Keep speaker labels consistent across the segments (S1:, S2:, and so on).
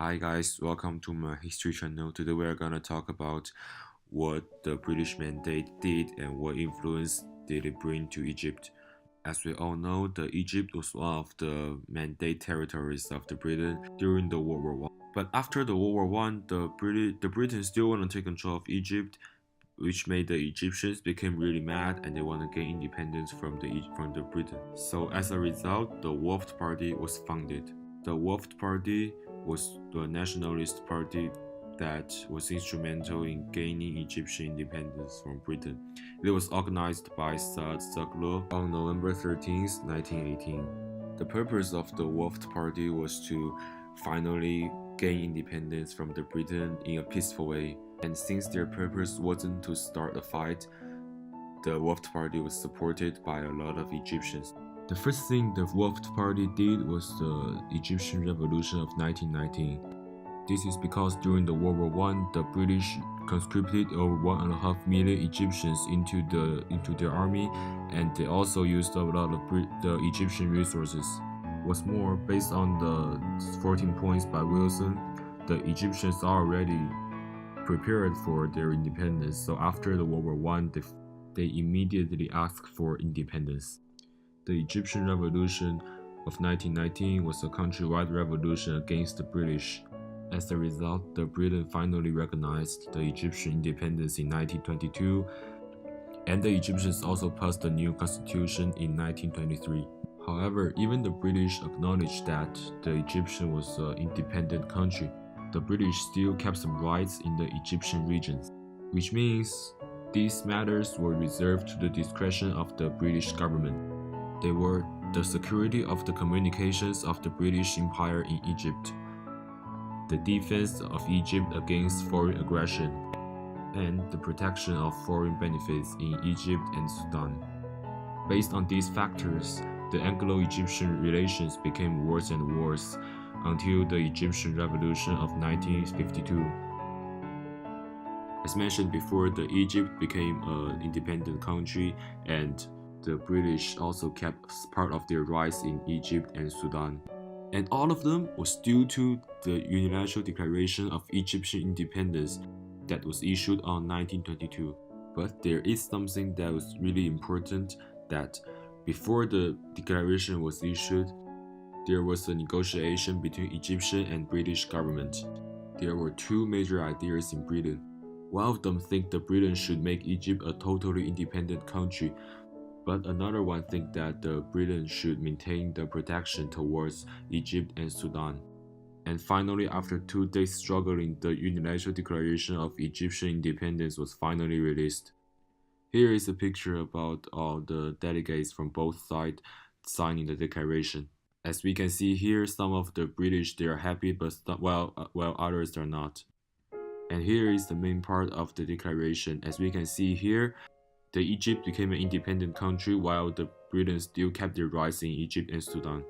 S1: Hi guys, welcome to my history channel. Today we are gonna talk about what the British Mandate did and what influence did it bring to Egypt. As we all know, Egypt was one of the Mandate territories of the Britain during the World War One. But after the World War One, the British still want to take control of Egypt, which made the Egyptians became really mad and they want to gain independence from the Britain. So as a result, the Wafd Party was founded. The Wafd Party was the nationalist party that was instrumental in gaining Egyptian independence from Britain. It was organized by Saad Zaglo on November 13, 1918. The purpose of the Wafd Party was to finally gain independence from the Britain in a peaceful way. And since their purpose wasn't to start a fight, the Wafd Party was supported by a lot of Egyptians. The first thing the Wafd Party did was the Egyptian Revolution of 1919. This is because during the World War I, the British conscripted over 1.5 million Egyptians into their army, and they also used a lot of the Egyptian resources. What's more, based on the 14 points by Wilson, the Egyptians are already prepared for their independence. So after the World War I, they immediately asked for independence. The Egyptian Revolution of 1919 was a countrywide revolution against the British. As a result, the Britain finally recognized the Egyptian independence in 1922, and the Egyptians also passed a new constitution in 1923. However, even the British acknowledged that the Egyptian was an independent country. The British still kept some rights in the Egyptian regions, which means these matters were reserved to the discretion of the British government. They were the security of the communications of the British Empire in Egypt, the defense of Egypt against foreign aggression, and the protection of foreign benefits in Egypt and Sudan. Based on these factors, the Anglo-Egyptian relations became worse and worse until the Egyptian Revolution of 1952. As mentioned before, Egypt became an independent country, and the British also kept part of their rights in Egypt and Sudan. And all of them was due to the Unilateral Declaration of Egyptian Independence that was issued on 1922. But there is something that was really important, that before the declaration was issued, there was a negotiation between Egyptian and British government. There were two major ideas in Britain. One of them think that Britain should make Egypt a totally independent country, but another one think that Britain should maintain the protection towards Egypt and Sudan. And finally, after 2 days struggling, the Unilateral Declaration of Egyptian Independence was finally released. Here is a picture about all the delegates from both sides signing the declaration. As we can see here, some of the British, they are happy, but while others are not. And here is the main part of the declaration. As we can see here, the Egypt became an independent country while the Britain still kept their rights in Egypt and Sudan.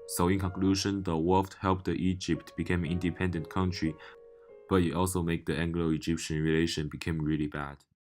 S1: So in conclusion, the Wafd helped the Egypt become an independent country, but it also made the Anglo-Egyptian relation become really bad.